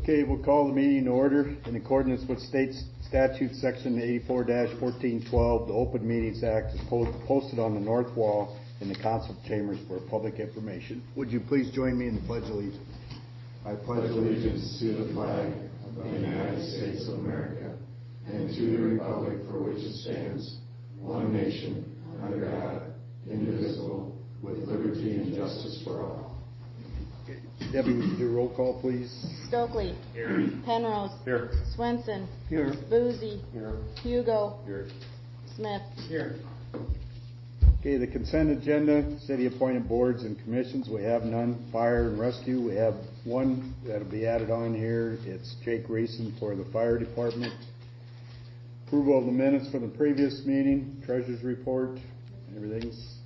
Okay, we'll call the meeting to order. In accordance with state statute section 84-1412, the Open Meetings Act is posted on the north wall in the council chambers for public information. Would you please join me in the Pledge of Allegiance? I pledge allegiance to the flag of the United States of America and to the republic for which it stands, one nation, under God, indivisible, with liberty and justice for all. Debbie, would you do a roll call, please? Stokely. Here. Penrose. Here. Swenson. Here. Boozy. Here. Hugo. Here. Smith. Here. Okay, the consent agenda, city appointed boards and commissions, we have none. Fire and rescue, we have one that'll be added on here. It's Jake Reeson for the fire department. Approval of the minutes from the previous meeting, treasurer's report, everything's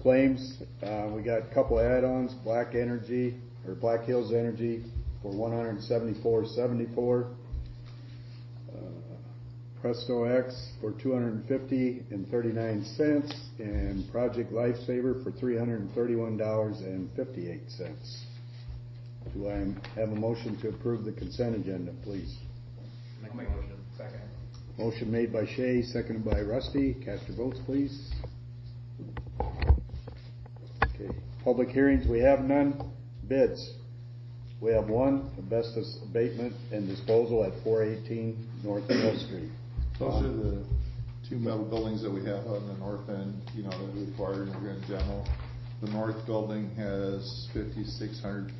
claims. We got a couple add-ons, Black Hills Energy for $174.74. Presto X for $250.39, and Project Lifesaver for $331.58. Do I have a motion to approve the consent agenda, please? Make a motion. Second. Motion made by Shay, seconded by Rusty. Cast your votes, please. Okay. Public hearings, we have none. Bids. We have one, asbestos abatement and disposal at 418 North Mill Street. Those are the two metal buildings that we have on the north end, that are required in general. The north building has 5,600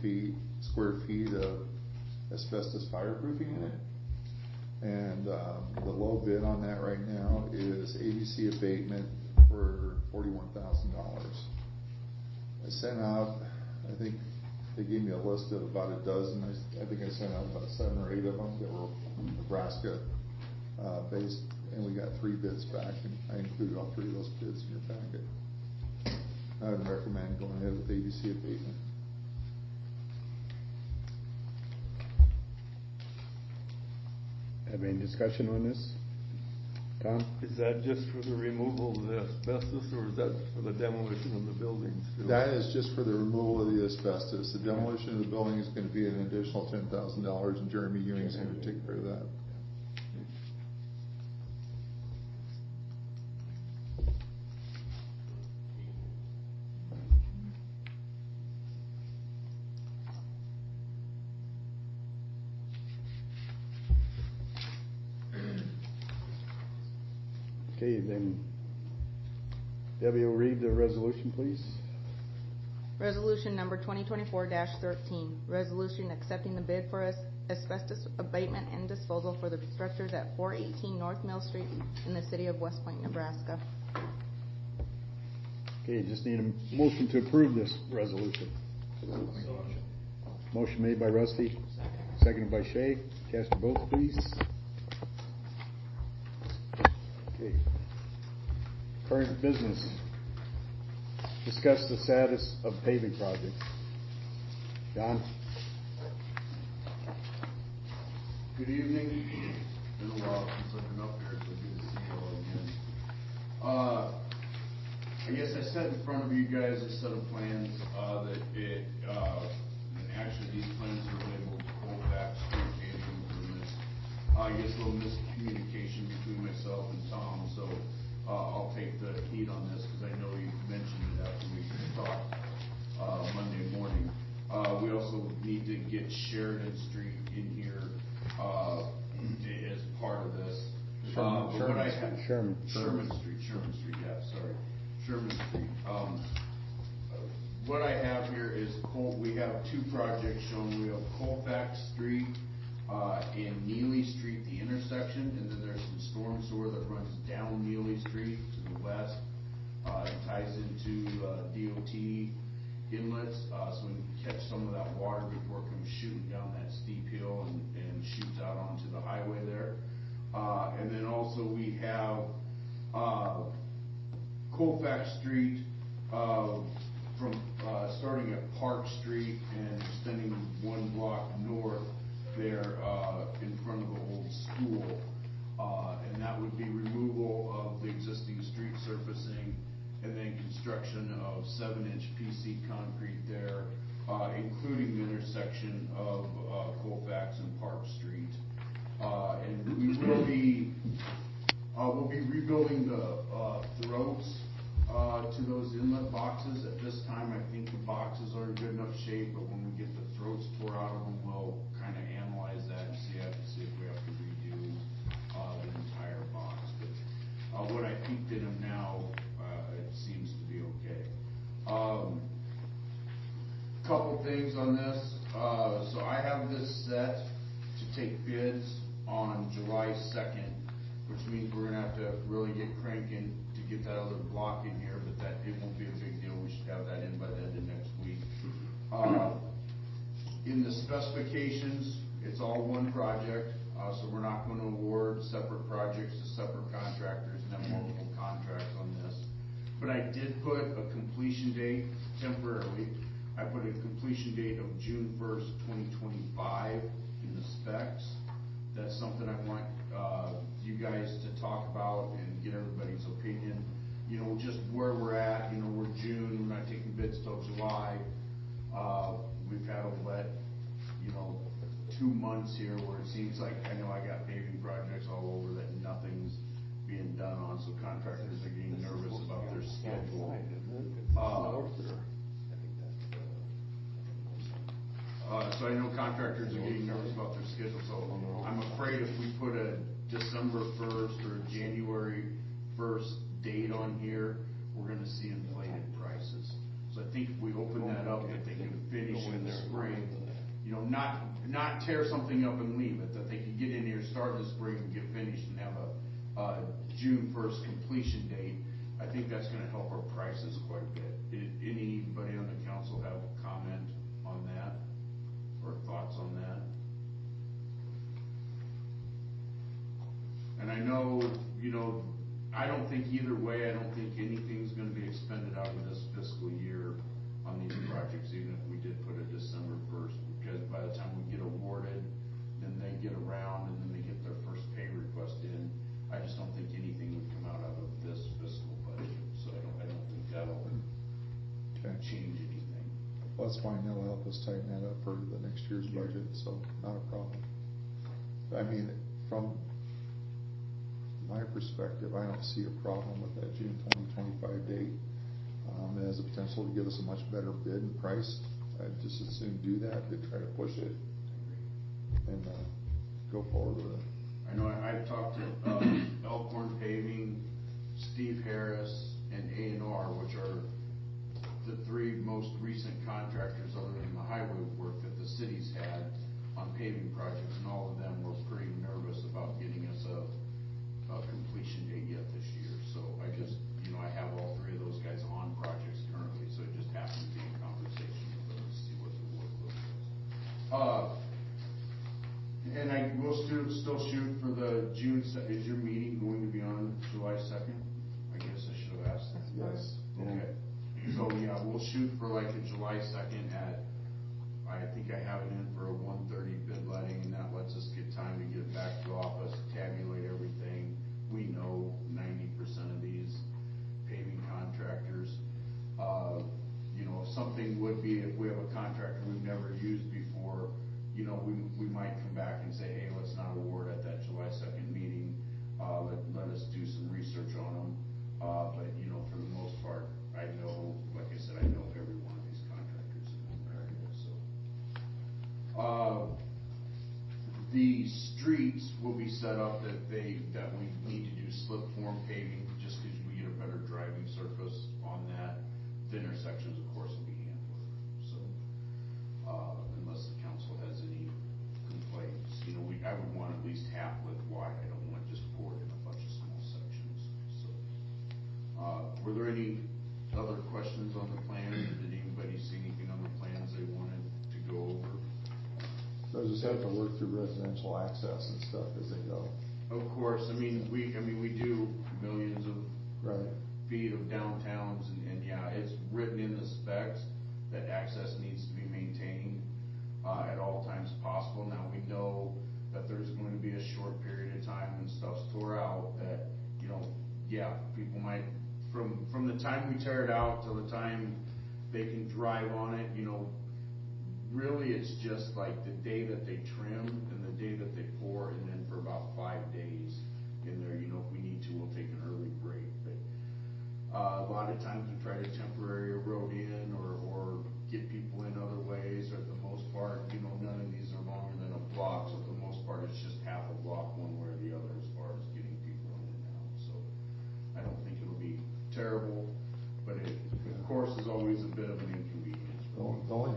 square feet of asbestos fireproofing in it. And the low bid on that right now is ABC abatement for $41,000. I sent out, I think they gave me a list of about a dozen. I think I sent out about 7 or 8 of them that were Nebraska based, and we got 3 bids back, and I included all 3 of those bids in your packet. I would recommend going ahead with ABC abatement. Have any discussion on this? Tom? Is that just for the removal of the asbestos, or is that for the demolition of the buildings too? That is just for the removal of the asbestos. The demolition of the building is going to be an additional $10,000, and Jeremy Ewing's going to take care of that. Okay, then Debbie will read the resolution, please. Resolution number 2024-13. Resolution accepting the bid for asbestos abatement and disposal for the structures at 418 North Mill Street in the city of West Point, Nebraska. Okay, just need a motion to approve this resolution. Motion made by Rusty, seconded by Shay. Cast your votes, please. Okay. Current business. Discuss the status of paving projects. John? Good evening. Been a while since I've been up here, so good to see you all again. I guess I set in front of you guys a set of plans and actually these plans are labeled Colfax Street paving improvements. I guess a little miscommunication between myself and Tom, so I'll take the heat on this because I know you mentioned it after we talked Monday morning. We also need to get Sheridan Street in here as part of this. Sherman Street, yeah, sorry. Sherman Street. What I have here is we have 2 projects shown. We have Colfax Street and Neely Street, the intersection, and then there's some storm sewer that runs down Neely Street to the west. It ties into DOT inlets, so we can catch some of that water before it comes shooting down that steep hill and shoots out onto the highway there. And then also we have Colfax Street from starting at Park Street and extending 1 block north there in front of the old school, and that would be removal of the existing street surfacing and then construction of 7-inch PC concrete there, including the intersection of Colfax and building the, throats, to those inlet boxes. At this time, I think the boxes are in good enough shape, but when we get the throats tore out of them, we'll kinda analyze that and see if we have to redo, the entire box. But, when I peeked in them now, it seems to be okay. Couple things on this, so I have this set to take bids on July 2nd, which means we're gonna have to really get cranking to get that other block in here, but that, it won't be a big deal, we should have that in by the end of next week. In the specifications, it's all one project, so we're not gonna award separate projects to separate contractors and have multiple contracts on this. But I did put a completion date temporarily. I put a completion date of June 1st, 2025 in the specs. That's something I want, you guys to talk about and get everybody's opinion. You know, just where we're at, you know, we're June, we're not taking bids till July. We've had a wet, you know, 2 months here where it seems like, I know I got paving projects all over that nothing's being done on, so contractors are getting nervous about their schedule. So I know contractors are getting nervous about their schedule, so I'm afraid if we put a December 1st or a January 1st date on here, we're gonna see inflated prices. So I think if we open that up, that they can finish in the spring, you know, not tear something up and leave it, that they can get in here, start in the spring and get finished and have a June 1st completion date. I think that's gonna help our prices quite a bit. Anybody on the council have a comment on that? Or thoughts on that? And I know, you know, I don't think either way, I don't think anything's gonna be expended out of this fiscal year on these projects, even if we did put a December 1st, because by the time we get awarded, then they get around and then they get their first pay request in. I just don't think anything would come out of this fiscal budget, so I don't think that'll change anything. Well, that's fine, that'll help us tighten that up for the next year's budget, so not a problem. I mean, from my perspective, I don't see a problem with that June 2025 date. It has the potential to give us a much better bid and price. I'd just as soon do that than try to push it and go forward with it. I know I've talked to Elkhorn Paving, Steve Harris, and A&R, which are the 3 most recent contractors other than the highway work that the city's had on paving projects, and all of them were pretty nervous about getting us a completion date yet this year. So I just, you know, I have all 3 of those guys on projects currently, so it just happened to be in conversation with them to see what the workload was. And I will still shoot for the June, is your meeting going to be on July 2nd? I guess I should have asked that. Yes. Okay. So, yeah, we'll shoot for like a July 2nd at, I think I have it in for a 1:30 bid letting, and that lets us get time to get back to the office, tabulate everything. We know 90% of these paving contractors. You know, if something would be, if we have a contractor we've never used before, you know, we might come back and say, hey, let's not award at that July 2nd meeting. Let us do some research on them. But, you know, for the most part, I know, like I said, I know every one of these contractors in the area, so. The streets will be set up that we need to do slip form paving, just because we get a better driving surface on that. The intersections, of course, will be hand work, so, unless the council has any complaints, you know, I would want at least half width wide, I don't want just poured in a bunch of small sections, so. Were there any other questions on the plan, or did anybody see anything on the plans they wanted to go over? So just have to work through residential access and stuff as they go. Of course, I mean, we do millions of feet of downtowns, and yeah, it's written in the specs that access needs to be maintained, at all times possible. Now, we know that there's going to be a short period of time when stuff's tore out that, you know, yeah, people might, from the time we tear it out till the time they can drive on it, you know, really it's just like the day that they trim and the day that they pour, and then for about 5 days in there, you know, if we need to, we'll take an early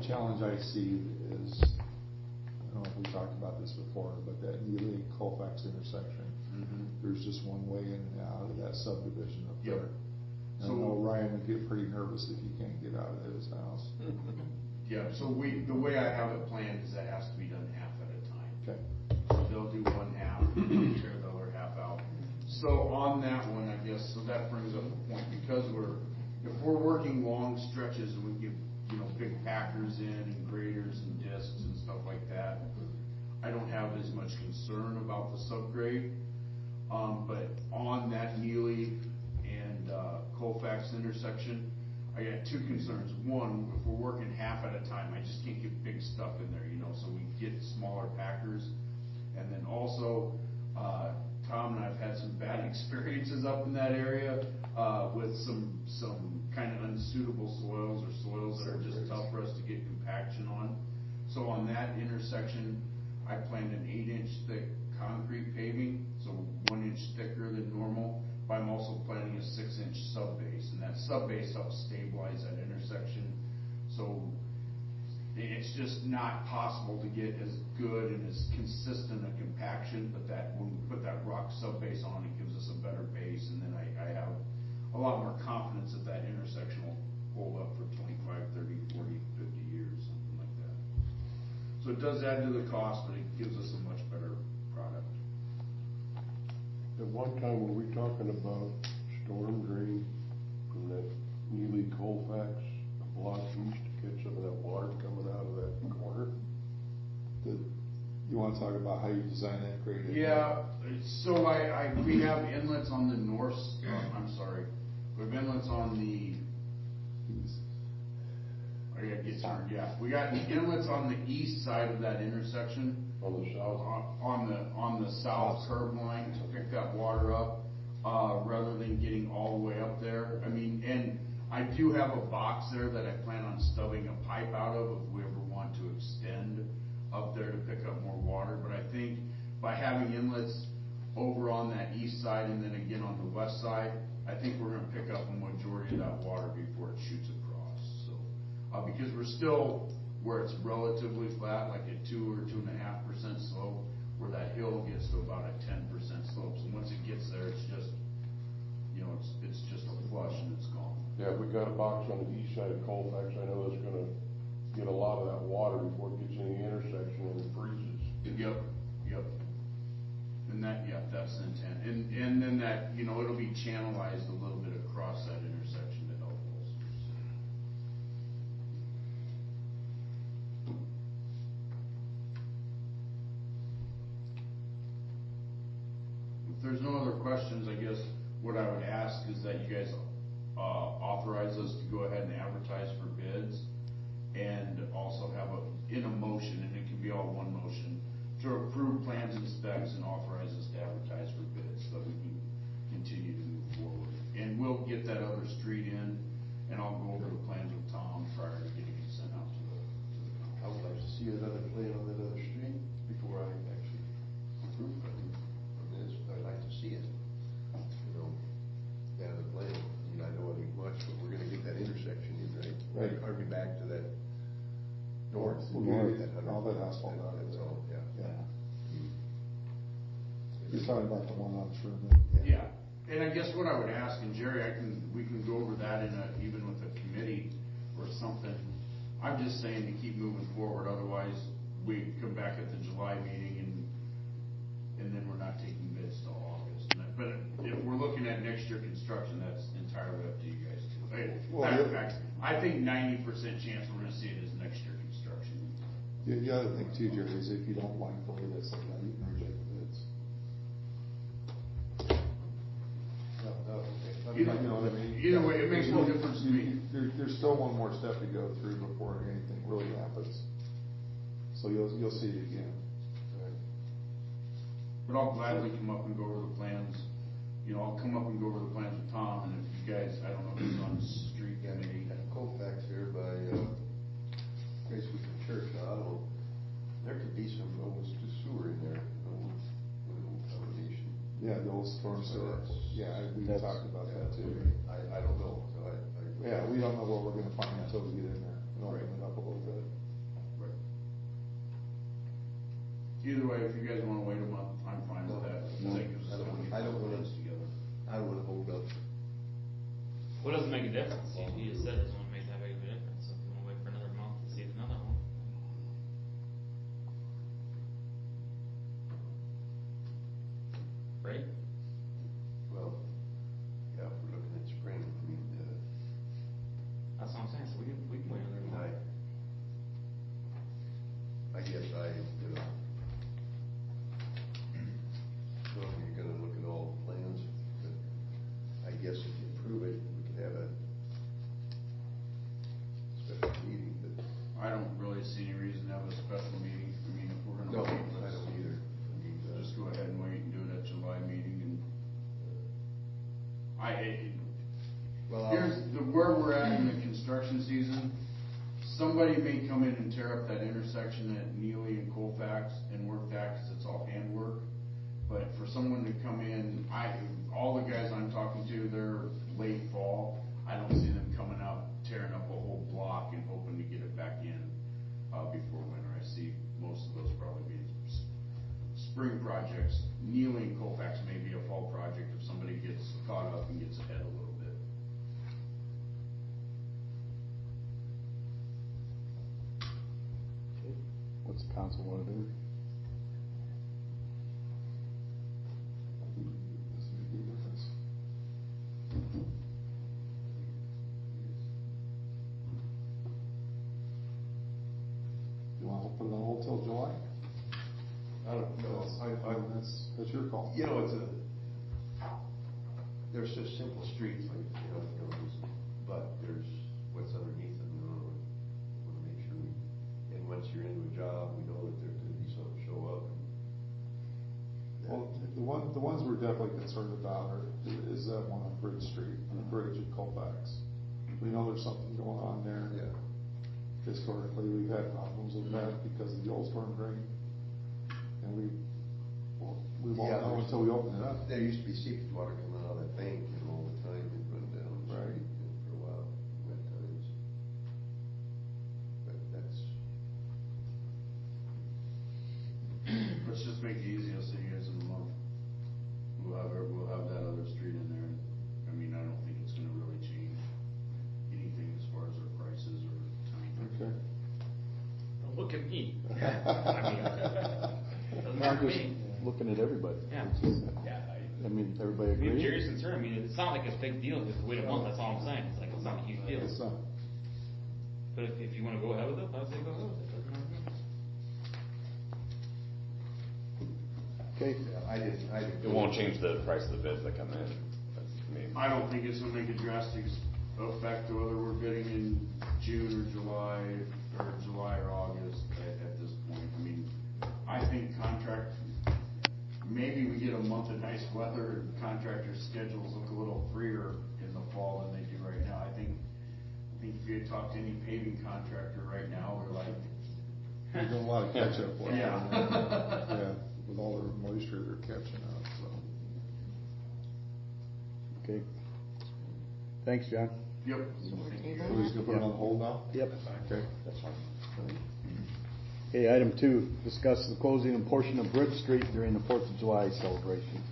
challenge I see is, I don't know if we talked about this before, but that Neely Colfax intersection, there's just one way in and out of that subdivision up Yep. there. And I know Ryan would get pretty nervous if he can't get out of his house. Yeah, so the way I have it planned is that has to be done half at a time. Okay. They'll do one half, tear the other half out. So on that one, I guess, so that brings up the point, because if we're working long stretches and we give, big packers in and graders and discs and stuff like that, I don't have as much concern about the subgrade. But on that Neely and Colfax intersection, I got two concerns. One, if we're working half at a time, I just can't get big stuff in there, so we get smaller packers. And then also, Tom and I've had some bad experiences up in that area, with some kind of unsuitable soils or soils that are just tough for us to get compaction on. So on that intersection, I planned an 8-inch thick concrete paving, so 1 inch thicker than normal, but I'm also planning a 6-inch sub base, and that sub base helps stabilize that intersection. So it's just not possible to get as good and as consistent a compaction, but that when we put that rock sub base on, it gives us a better base, and then I have a lot more confidence that that intersection will hold up for 25, 30, 40, 50 years, something like that. So it does add to the cost, but it gives us a much better product. At one time, were we talking about storm drain from that Neely Colfax block east to catch some of that water coming out of that corner? You wanna talk about how you design that grade? Yeah, so we have inlets on the north, we have inlets on the, I gotta get turned, yeah. We got inlets on the east side of that intersection. On the south? On the south curb line to pick that water up, rather than getting all the way up there. I mean, and I do have a box there that I plan on stubbing a pipe out of if we ever want to extend up there to pick up more water. But I think by having inlets over on that east side and then again on the west side, I think we're gonna pick up a majority of that water before it shoots across. So, because we're still where it's relatively flat, like at 2 or 2.5% slope, where that hill gets to about a 10% slope. So once it gets there, it's just, it's just a flush and it's gone. Yeah, we got a box on the east side of Colfax, I know it's gonna get a lot of that water before it gets in the intersection and it freezes. Yep. And that's the intent. And then that, it'll be channelized a little bit across that intersection to help also. If there's no other questions, I guess what I would ask is that you guys authorize us to go ahead and advertise for bids, and also have in a motion, and it can be all one motion, to approve plans and specs and authorize us to advertise for bids so that we can continue to move forward. And we'll get that other street in, and I'll go over the plans with Tom prior to getting it sent out to the I would like to see another plan on that other street before I actually approve of this. I'd like to see it. Have a plan. I mean, I know it ain't much, but we're gonna get that intersection in, right? Right. Are we back to that north? North, That all that asphalt out of That's there. all, yeah. You're talking about the one on Sherman? Yeah, and I guess what I would ask, and Jerry, we can go over that even with a committee or something. I'm just saying to keep moving forward, otherwise we come back at the July meeting and then we're not taking bids till August. But if we're looking at next year construction, that's entirely up to you guys too. Matter of fact, I think 90% chance we're gonna see it as next year construction. The other thing too, Jerry, is if you don't like the way that's like that, you can reject the bids. You know what I mean? Either way, it makes no difference to me. There's still one more step to go through before anything really happens. So you'll see it again. But I'll gladly come up and go over the plans. I'll come up and go over the plans with Tom, and if you guys, I don't know who's on the street committee. Colfax here by, basically the church, I don't know, there could be some almost to sewer in there, little combination. Yeah, the old storm sewer. Yeah, we talked about that too. I don't know, so Yeah, we don't know what we're gonna find until we get in there. open it up a little bit. Right. Either way, if you guys wanna wait a month, I'm fine with that. No, That gives us time to get I don't the wanna- plans together. I would hold up. What doesn't make a difference? You just said it doesn't make that big of a difference, so if you wanna wait for another month to see another one. Right? Well, yeah, if we're looking at spring, I mean, That's what I'm saying, so we can wait another month. I guess well, you're gonna look at all the plans, but I guess if you approve it, we could have a special meeting, but. I don't really see any reason to have a special meeting. I mean, if we're gonna No, wait, I let's don't either. I mean, just go ahead and wait and do it at July meeting and Well, here's where we're at in the construction season. Somebody may come in and tear up that intersection at Neely and Colfax and work that because it's all handwork. But for someone to come in, all the guys I'm talking to, they're late fall. I don't see them coming out, tearing up a whole block and hoping to get it back in, before winter. I see most of those probably being spring projects. Neely and Colfax may be a fall project if somebody gets caught up and gets ahead a little bit. What's the council wanna do? Doesn't make any difference. You wanna put it on hold till July? I don't know, That's your call. you know, there's such simple streets, like, but there's what's underneath them, we wanna make sure and once you're into a job, we know that there's gonna be something show up. Well, the ones we're definitely concerned about is that one on Bridge Street, the bridge at Colfax. We know there's something going on there. Yeah. Historically, we've had problems with that because of the old storm drain. And we won't Yeah, know until we open it up. There used to be seepage water coming out of that bank, all the time, and run down the Right. street for a while, wet times. But that's, Let's just make it easy. I'll see you guys in a month. We'll have that other street in there. I mean, I don't think it's gonna really change anything as far as our prices or time. Okay. Don't look at me. I mean, doesn't I'm matter to just me. looking at everybody. Yeah. It's just- Yeah, I mean, everybody I mean, agree? Jerry's concerned, I mean, it's not like it's a big deal if we wait a month, that's all I'm saying, it's like, it's not a huge deal. It's not. But if you wanna go ahead with it, I'd say go ahead with it, doesn't matter to me. Okay, I didn't. It won't change the price of the bids that come in. That's, I mean, I don't think it's gonna make a drastic effect to whether we're bidding in June or July or August at this point. I mean, I think maybe we get a month of nice weather and contractors' schedules look a little freer in the fall than they do right now. I think if you talk to any paving contractor right now, they're like, We're doing a lot of catch up work. Yeah. Yeah, with all the moisture they're catching up, so. okay. Thanks, John. yep. So we're just gonna put it on hold now? Yep. Okay. That's fine. Okay, item 2, discuss the closing of portion of Bridge Street during the 4th of July celebration.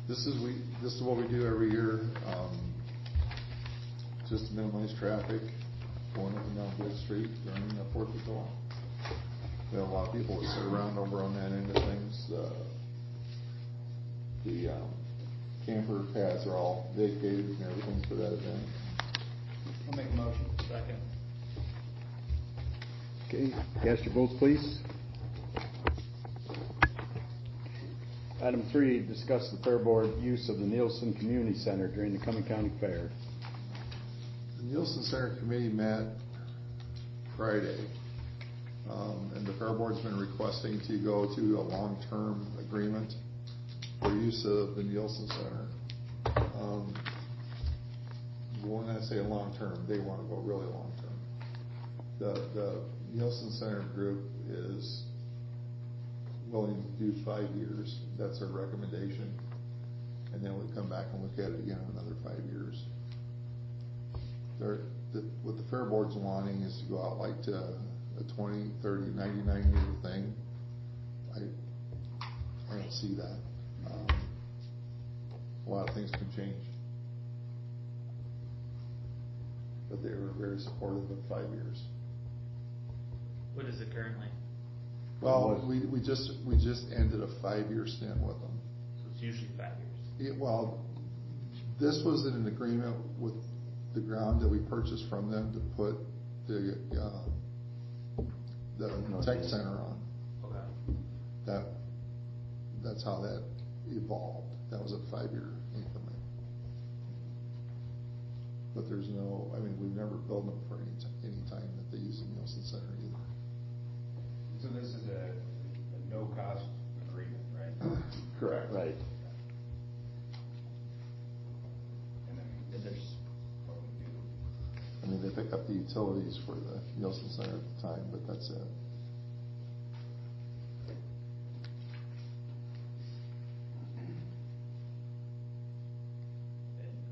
This is what we do every year, just to minimize traffic going up and down Bridge Street during the 4th of July. We have a lot of people that sit around over on that end of things. The camper pads are all vacated and everything for that event. I'll make a motion. Second. Okay, cast your votes, please. Item 3, discuss the Fair Board use of the Nielsen Community Center during the Cumming County Fair. The Nielsen Center Committee met Friday, and the Fair Board's been requesting to go to a long-term agreement for use of the Nielsen Center. When I say long-term, they want to go really long-term. The Nielsen Center group is willing to do 5 years. That's their recommendation. and then we come back and look at it again in another 5 years. What the Fair Board's wanting is to go out like to a 20, 30, 99 year thing. I don't see that. A lot of things can change. But they were very supportive of 5 years. What is it currently? Well, we just ended a 5-year stint with them. So it's usually 5 years. Well, this was in an agreement with the ground that we purchased from them to put the tech center on. Okay. That's how that evolved. That was a 5-year increment. But there's no, I mean, we've never billed them for any time that they use the Nielsen Center either. So this is a no-cost agreement, right? Correct. Right. And then there's what we do. I mean, they pick up the utilities for the Nielsen Center at the time, but that's it.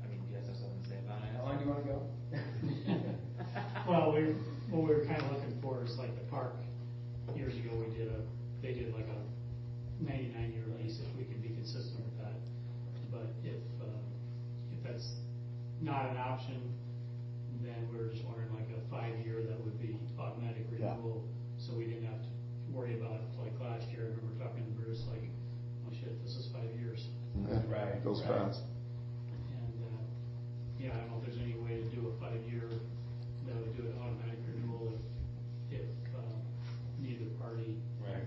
I mean, do you guys have something to say about it? How long do you wanna go? Well, what we were kind of looking for is like the park, years ago, they did like a 99-year lease, if we can be consistent with that. But if that's not an option, then we're just wondering like a 5-year that would be automatic renewal, so we didn't have to worry about, like last year, I remember talking to Bruce, like, oh shit, this is 5 years. Right, It goes right. fast. And, I don't know if there's any way to do a 5-year that would do an automatic renewal if neither party. Right.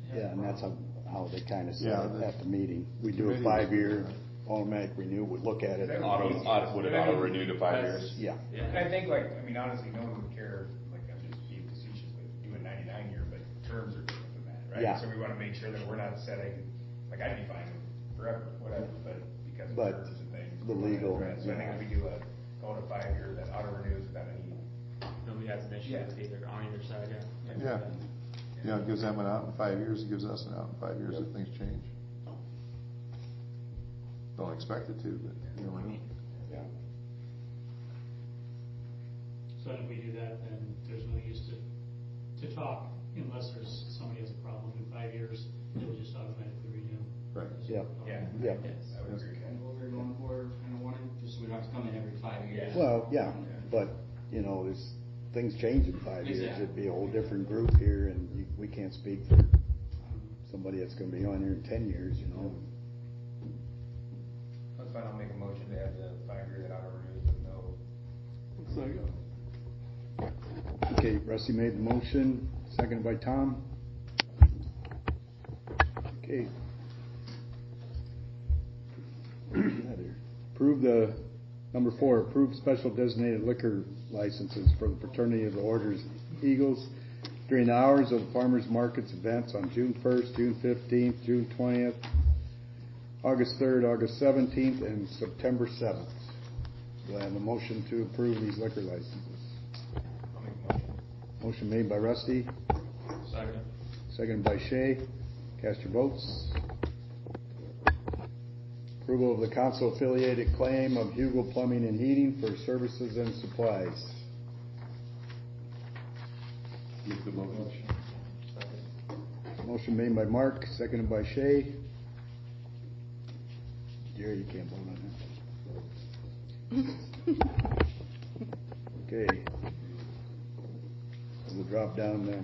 had a Yeah, and that's problem. how they kind of said Yeah, it the at the meeting. We do a committee was 5-year doing automatic renew, we look at it. That Would it auto renew to 5 years? Yeah. And I think like, I mean, honestly, no one would care, like, I'm just being facetious, but do a 99-year, but terms are different than that, right? Yeah. So we wanna make sure that we're not setting, like, I'd be fine with forever, whatever, but because of But terms and things. the legal, So I think if we do call it a 5-year that auto renews without any. Nobody has an issue Yeah. with either, on either side, yeah. Yeah. Yeah, it gives them an out in 5 years, it gives us an out in 5 years if things change. Don't expect it to, but you never know. Yeah. So if we do that, then there's no use to talk unless somebody has a problem. In 5 years, it will just automatically renew. Right. Yeah. Yeah. Yeah. I would agree. Kind of what we're going for, kind of wanting, just so we don't have to come in every 5 years. Well, yeah, but, there's, things change in 5 years. Exactly. It'd be a whole different group here, and we can't speak for somebody that's gonna be on here in 10 years, That's fine, I'll make a motion to have the 5-year that auto renews with no. Second. Okay, Rusty made the motion, seconded by Tom. Okay. Number 4, approve special designated liquor licenses for the Fraternity of the Orders Eagles during the hours of the farmers markets events on June 1st, June 15th, June 20th, August 3rd, August 17th, and September 7th. Do I have a motion to approve these liquor licenses? I'll make a motion. Motion made by Rusty, Second. seconded by Shay. Cast your votes. Approval of the council affiliated claim of Hugel Plumbing and Heating for services and supplies. Make the motion. Motion made by Mark, seconded by Shay. Jerry, you can't vote on that. Okay. We'll drop down there.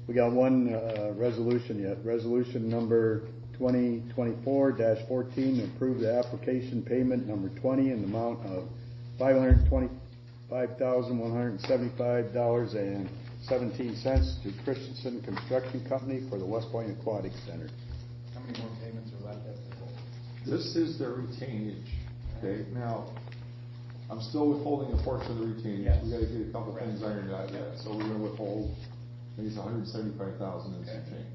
We got one resolution yet. Resolution number 2024-14, approve the application payment number 20 in the amount of $525,175.17 to Christensen Construction Company for the West Point Aquatic Center. How many more payments are left after that? This is their retainage, okay? Now, I'm still withholding a portion of the retainage. Yes. We gotta get a couple things ironed out yet, so we're gonna withhold, I think it's $175,000 and some Okay. change.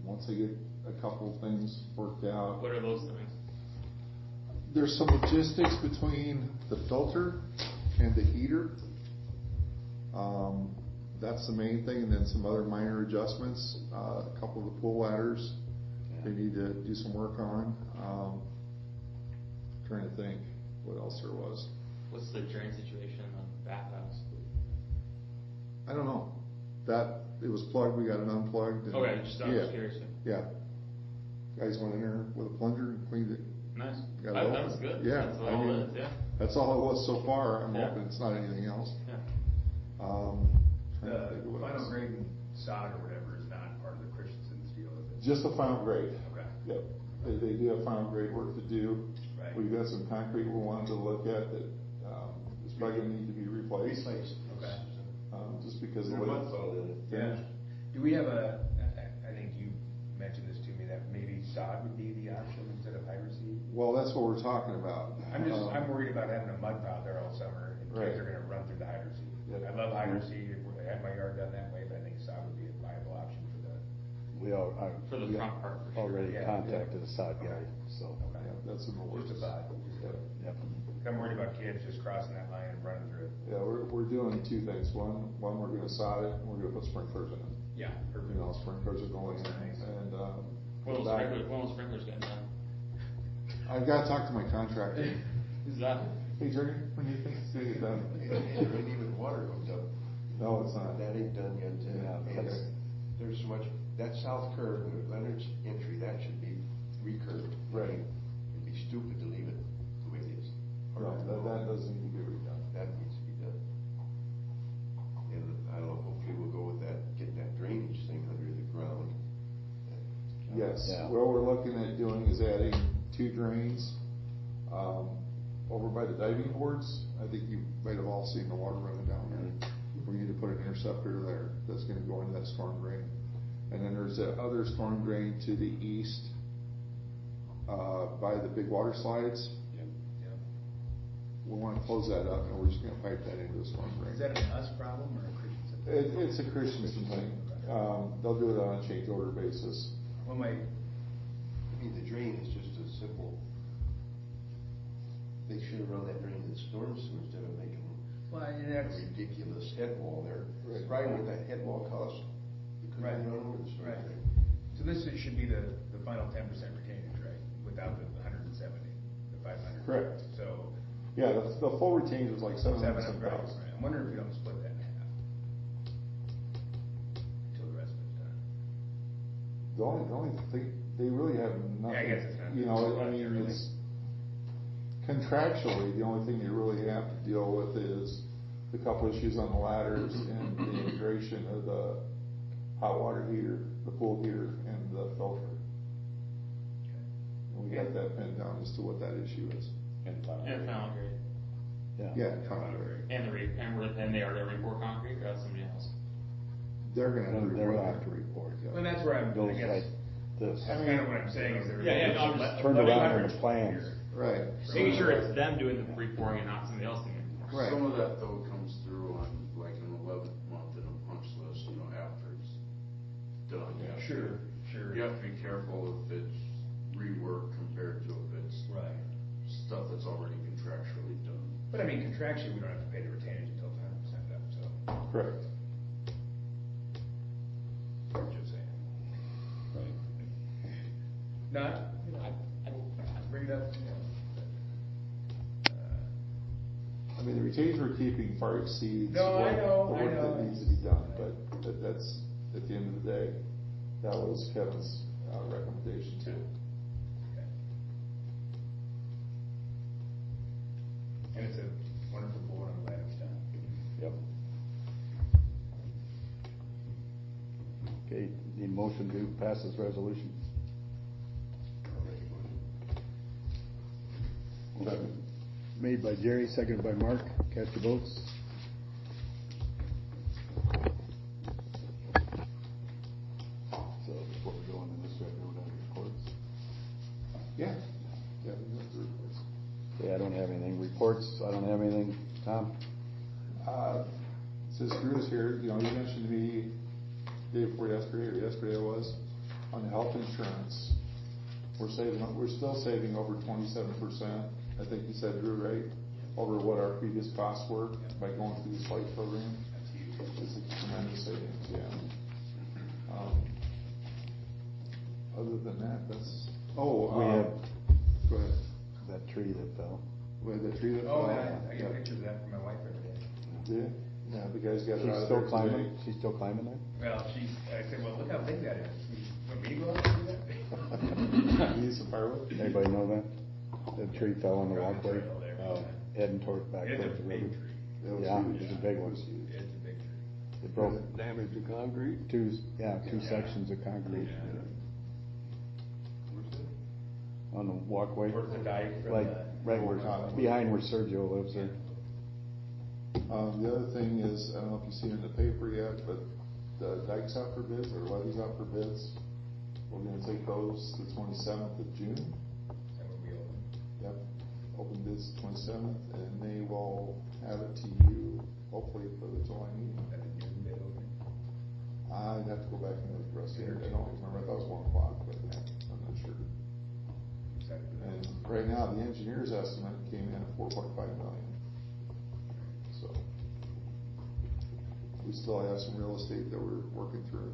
Once I get a couple things worked out, What are those things? there's some logistics between the filter and the heater. That's the main thing, and then some other minor adjustments, a couple of the pool ladders. they need to do some work on. Trying to think what else there was. What's the drain situation in the bathhouse? I don't know. That, it was plugged, we got it unplugged. and- Okay, just, I'm just curious. Yeah. Guys went in there with a plunger and cleaned it. Nice. Got it That open. was good. Yeah, That's I all mean, it is, yeah. That's all it was so far. I'm Yeah. hoping it's not anything else. Yeah. Trying to think The of what final else. grade and sod or whatever is not part of the Christensen's deal, is it? Just the final grade. Okay. Yep. They do have final grade work to do. Right. We've got some concrete we wanted to look at that, is probably gonna need to be replaced. Okay. Just because of the way. Yeah. Do we have I think you mentioned this to me, that maybe sod would be the option instead of hydroseed? Well, that's what we're talking about. I'm worried about having a mud pile there all summer, and Right. kids are gonna run through the hydroseed. Yep. I love hydroseed, I had my yard done that way, but I think sod would be a viable option for the. For the front part, for sure. Already Yeah. contacted a sod guy, so. Yeah, that's in the works. Just a thought. Yep. I'm worried about kids just crossing that line and running through it. Yeah, we're doing two things. One, we're gonna sod it, and we're gonna put sprinklers in it. Yeah, perfect. You know, sprinklers are going in, Nice. and, When will back- sprinklers get done? I've gotta talk to my contractor. Is that? Hey, Jerry, when do you think it's gonna get done? It ain't even water hooked up. No, it's not. That ain't done yet. Yeah, And that's- there's so much, that south curve, Leonard's entry, that should be recurved. Right. It'd be stupid to leave it the way it is. No, that does need to be redone. That needs to be done. And I don't know, hopefully we'll go with that, getting that drainage thing under the ground. Yes, Yeah. what we're looking at doing is adding 2 drains, over by the diving boards. I think you might have all seen the water running down there. We need to put an interceptor there that's gonna go into that storm drain. And then there's the other storm drain to the east, by the big water slides. We wanna close that up, and we're just gonna pipe that into the storm drain. Is that an us problem or a Christensen? It's a Christensen thing. They'll do it on a change order basis. Well, my, I mean, the drain is just a simple, they should have run that drain to the storm sewer instead of making well, and a that's, ridiculous head wall there. Right. Probably what that head wall cost. You Right. couldn't run over the storm Right. drain. so this should be the final 10% retainage, right? Without the 170, the 500. Correct. So, Yeah, the full retained was like 700, $700,000. right. I'm wondering if we don't split that in half. Until the rest of it's done. The only thing, they really have nothing. Yeah, I guess it's not- You know, I not mean, really. it's contractually, the only thing they really have to deal with is the couple issues on the ladders and the integration of the hot water heater, the pool heater, and the filter. And we got that pinned down as to what that issue is. And final. And final grade. Yeah, concrete. And they are gonna report concrete, or that's somebody else? They're gonna have to They're report gonna that. have to report, yeah. Well, that's where I Goes guess, like this. that's kind of what I'm saying is there. Yeah, no, I'm just- Turned around in the plans. Here. Right. Making sure it's them doing the reporting and not somebody else doing the reporting. Right. Some of that though comes through on like an 11th month in a punch list, after it's done. You have to- Sure. You have to be careful if it's rework compared to if it's Right. stuff that's already contractually done. But I mean, contractually, we don't have to pay the retainage until it's 100% up, so, Correct. just saying. Not, I bring it up, I mean, the retainers we're keeping far exceeds No, I know, the I work know. that needs to be done, but that's, at the end of the day, that was Kevin's recommendation too. Okay. And it's a wonderful board, I'm glad it's done. Yep. Okay, need a motion to pass this resolution? Motion made by Jerry, seconded by Mark. Cast your votes. So before we go on to this, we have to go down to reports. Yeah. Yeah, we have the reports. Okay, I don't have anything. Reports, I don't have anything. Tom? Since Drew's here, you mentioned to me day before yesterday, or yesterday it was, on the health insurance. We're still saving over 27%. I think you said, Drew, right? Over what our previous costs were by going through this light program. That's huge. It's a tremendous savings, yeah. Other than that, that's, We have go ahead. that tree that fell. We had that tree that Oh, fell. man, I get pictures of that from my wife every day. Yeah, yeah, the guys got it She's out of still there climbing? today. She's still climbing there? Well, I said, well, look how big that is. You want me to go out and do that? Need some firewood? Anybody know that? That tree fell on the Probably walkway, trail there. heading back It's a towards the big river. tree. It was Yeah, huge. it's a big one. It's a big tree. It broke Damage to concrete? two sections of concrete on the walkway. Towards the dike from Like, the. right where, behind where Sergio lives there. The other thing is, I don't know if you've seen it in the paper yet, but the dike's out for bids, or levee's out for bids. We're gonna take those the 27th of June. Is that what we open? Yep, open bids the 27th, and they will have it to you, hopefully for the July meeting. At the noon bid opening? I'd have to go back and look at the rest of it, I don't remember, I thought it was 1 o'clock, but I'm not sure. And right now, the engineer's estimate came in at 4.5 million. So, we still have some real estate that we're working through.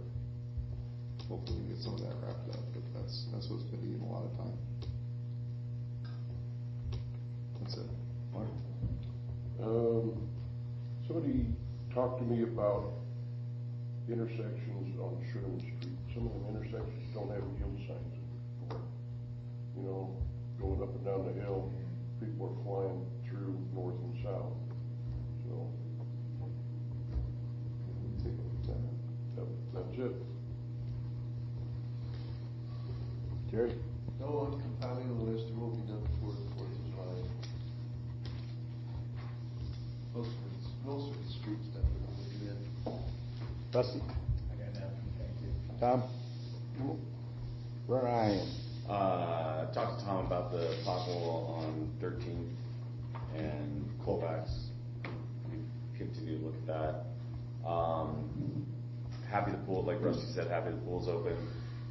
Hopefully we get some of that wrapped up, but that's what's been eating a lot of time. That's it. Mark? Somebody talked to me about intersections on Sherman Street. Some of them intersections don't have yield signs anymore. You know, going up and down the hill, people are flying through north and south. So, Take a look at that. that's it. Jerry? No, I'm compiling a list, it won't be done before the 4th of July. Most of the street stuff will be in. Dusty? I got nothing, thank you. Tom? Ryan? Talked to Tom about the pothole on 13 and Colfax. We continue to look at that. Happy the pool, like Rusty said, happy the pool's open.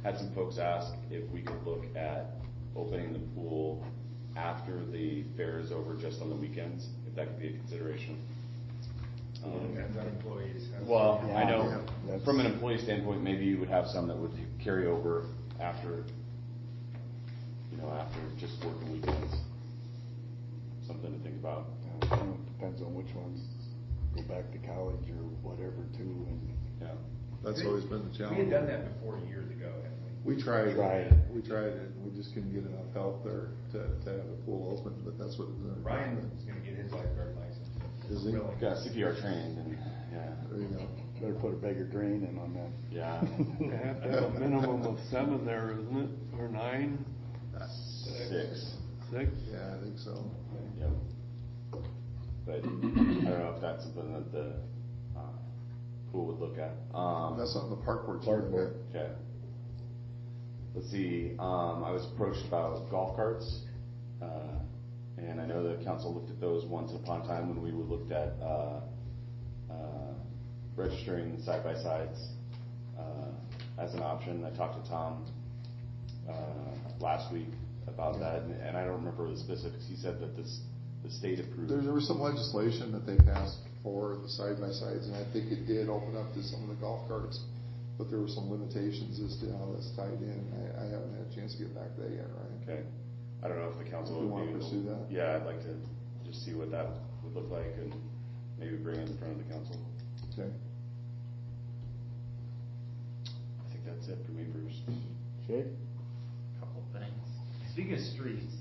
Had some folks ask if we could look at opening the pool after the fair is over, just on the weekends, if that could be a consideration. Depends on employees. Well, I know Yeah, from an employee standpoint, maybe you would have some that would carry over after, after just working weekends. Something to think about. Depends on which ones go back to college or whatever too, and Yeah. That's always been the We challenge. had done that before years ago, haven't we? We tried Tried. it, we just couldn't get enough help there to have the pool open, but that's what. Ryan is gonna get his lifeguard license. Is he? Willing. Got CPR trained and, yeah. There you go. better put a bigger drain in on that. Yeah. You have to have a minimum of 7 there, isn't it? Or 9? 6. 6? Yeah, I think so. Yep. But I don't know if that's something that the pool would look at. That's something the park board's. Park board. Okay. Let's see, I was approached about golf carts, and I know the council looked at those once upon a time when we looked at, registering side-by-sides, as an option. I talked to Tom, last week about that, and I don't remember the specifics. He said that the state approved. There was some legislation that they passed for the side-by-sides, and I think it did open up to some of the golf carts, but there were some limitations as to how that's tied in. I haven't had a chance to get back to that yet, Ryan. Okay. I don't know if the council If you would wanna pursue that. Yeah, I'd like to just see what that would look like and maybe bring it in front of the council. Okay. I think that's it for me, Bruce. Shay? Couple of things. Speaking of streets,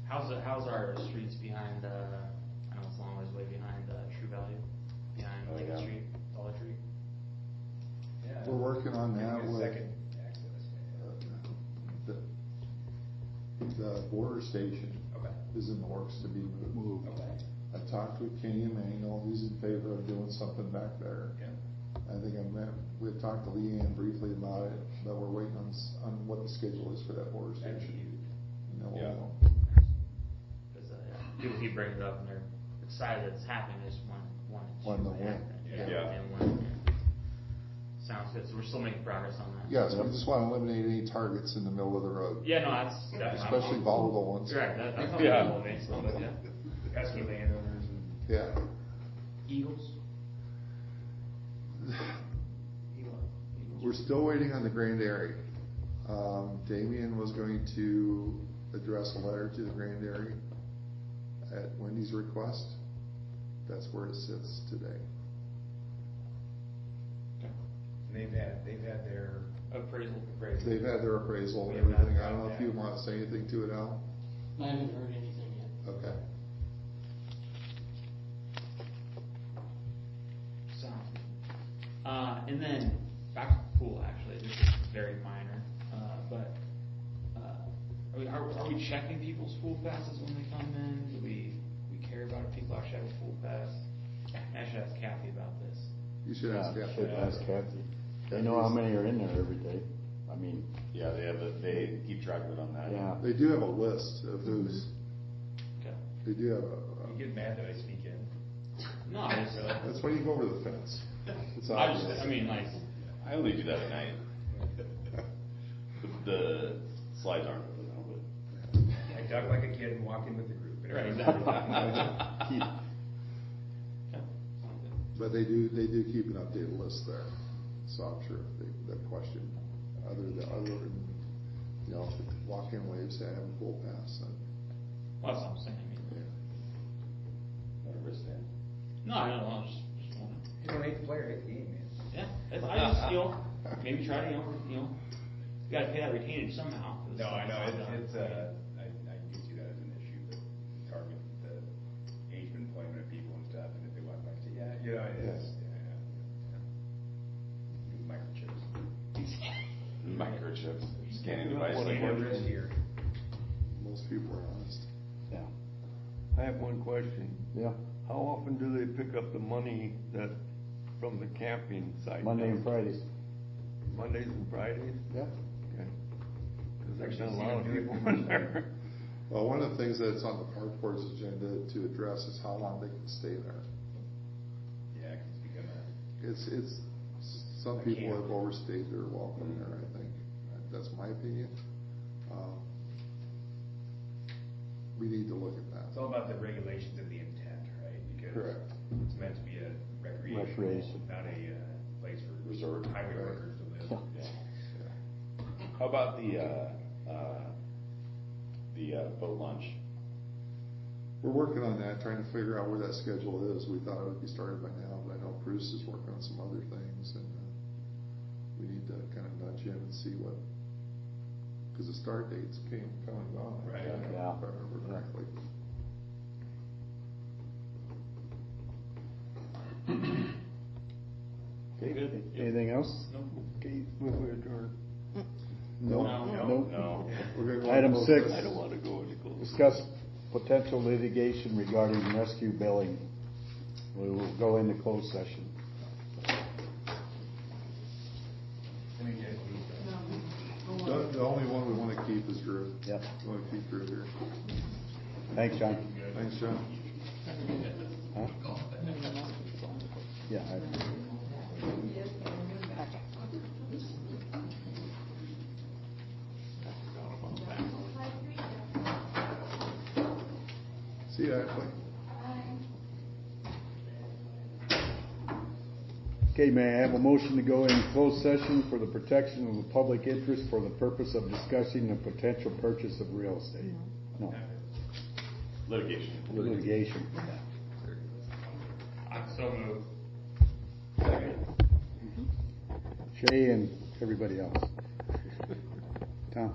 how's our streets behind, I know it's a long ways away behind, True Value, behind Oh, Lincoln yeah. Street, Dollar Tree? Yeah. We're working on that Getting a with, second access. the border station Okay. is in the works to be moved. Okay. I talked with Kenny Emanuel, he's in favor of doing something back there. Yeah. I think we had talked to Leanne briefly about it, but we're waiting on what the schedule is for that border That'd be station. huge. And then we'll Yeah. know. Cause, people keep bringing it up and they're excited that it's happening, they just want it Want to to know when. happen. Yeah. And when. Sounds good, so we're still making progress on that. Yes, we just want to eliminate any targets in the middle of the road, Yeah, no, that's definitely. especially volatile ones. Right, that's not Yeah. elevates, but yeah. Pesky landowners and. Yeah. Eagles? We're still waiting on the Grand Airy. Damien was going to address a letter to the grand area at Wendy's request. That's where it sits today. They've had their Appraisal. They've had their appraisal We and have not everything. I got don't know if that. you want to say anything to it, Al? I haven't heard anything yet. Okay. Sounds good. And then back to the pool, actually, this is very minor, but are we checking people's pool passes when they come in? Do we care about if people actually have a pool pass? I should ask Kathy about this. You should ask Yeah, Kathy. should ask Kathy. They know how many are in there every day. I mean, Yeah, they keep track of it on that. yeah. They do have a list of who's, Okay. they do have You get mad that I speak in. No, I just, that's why you go over the fence. It's I obvious. mean, like, I only do that at night. The slides aren't open now, but. I duck like a kid and walk in with the group. and right, everything. exactly. Yeah, sounds good. But they do keep an updated list there. So I'm sure if that question, other than, you know, walk-in waves that have a pool pass, then, Well, that's what I'm saying, I mean, yeah. Not a wristband. no, I don't know, just wondering. You don't hate the player, hate the game, man. Yeah, I just, maybe try to, you gotta pay that retainage somehow. No, I know, it's I can see that as an issue, but target the age of employment of people and stuff, and if they want to say, yeah, you know, it's, microchips. Microchips, scanning You know, device. what I Scan wonder- your wrist here. Most people are honest. Yeah. I have one question. Yeah. How often do they pick up the money that, from the camping site? Monday and Fridays. Mondays and Fridays? Yeah. Okay. Cause there's been Actually, a lot of see them do it people pretty in there. Well, one of the things that's on the park board's agenda to address is how long they can stay there. Yeah, 'cause it's become a. It's, some A people camp. have overstayed their welcome there, I think. That's my opinion. We need to look at that. It's all about the regulations and the intent, right? Because Correct. it's meant to be a recreation, Recreation. not a place for Resort. highway Right. workers to live. Yeah. How about the boat launch? We're working on that, trying to figure out where that schedule is. We thought it would be started by now, but I know Bruce is working on some other things, and we need to kind of nudge him and see what, because the start dates come and gone. Right. If I Yeah. remember correctly. Okay, Good. anything else? Nope. Okay. Move we adjourn. No. No. We're gonna go Item close 6. session. I don't wanna go any closer. Discuss potential litigation regarding rescue billing. We will go into closed session. The only one we want to keep is Drew. Yep. We want to keep Drew here. Thanks, John. Thanks, John. Huh? Yeah. See you, Ashley. Okay, may I have a motion to go in closed session for the protection of the public interest for the purpose of discussing the potential purchase of real estate? No. Litigation. Litigation. I'm so moved. Shay and everybody else. Tom?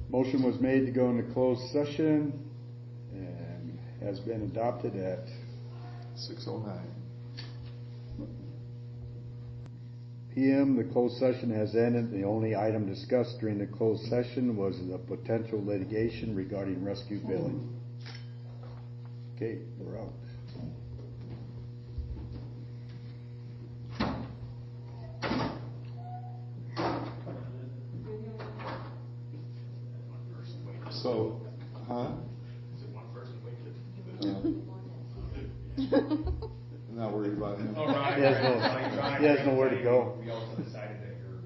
Motion was made to go into closed session and has been adopted at 6:09. PM. The closed session has ended. The only item discussed during the closed session was the potential litigation regarding rescue billing. Okay, we're out. So, huh? Not worried about him. Oh, Ron, He has no- Ron, he has nowhere to go. We also decided that you're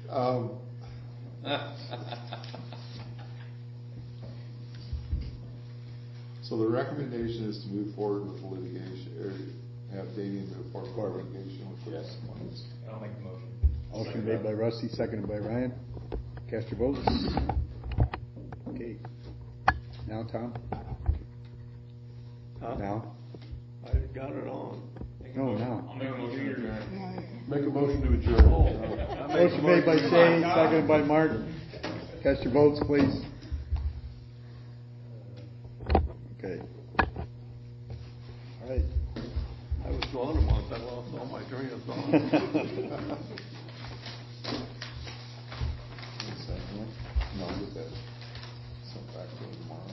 coaching. So the recommendation is to move forward with litigation, or have Damien move forward with litigation with the ones. I'll make the motion. Motion made by Rusty, seconded by Ryan. Cast your votes. Okay. Now, Tom? Huh? Now? I got it on. No, now. I'll make a motion to adjourn. Make a motion to adjourn. Motion made by Shane, seconded by Mark. Cast your votes, please. Okay. All right. I was gone a month, I lost all my train of thought. No, with that. Sent back to him tomorrow.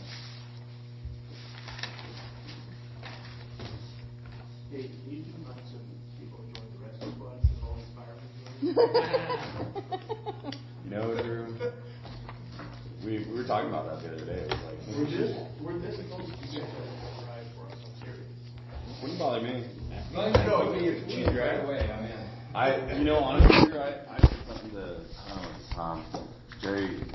Hey, can you invite some people to join the rescue squad, so all these firemen join? You know, Drew, we were talking about that the other day. It was like, We're this close to get a ride for us, I'm serious. wouldn't bother me. No, she's right away, I'm in. You know, honestly, Drew, I said something to, I don't know, Tom, Jerry.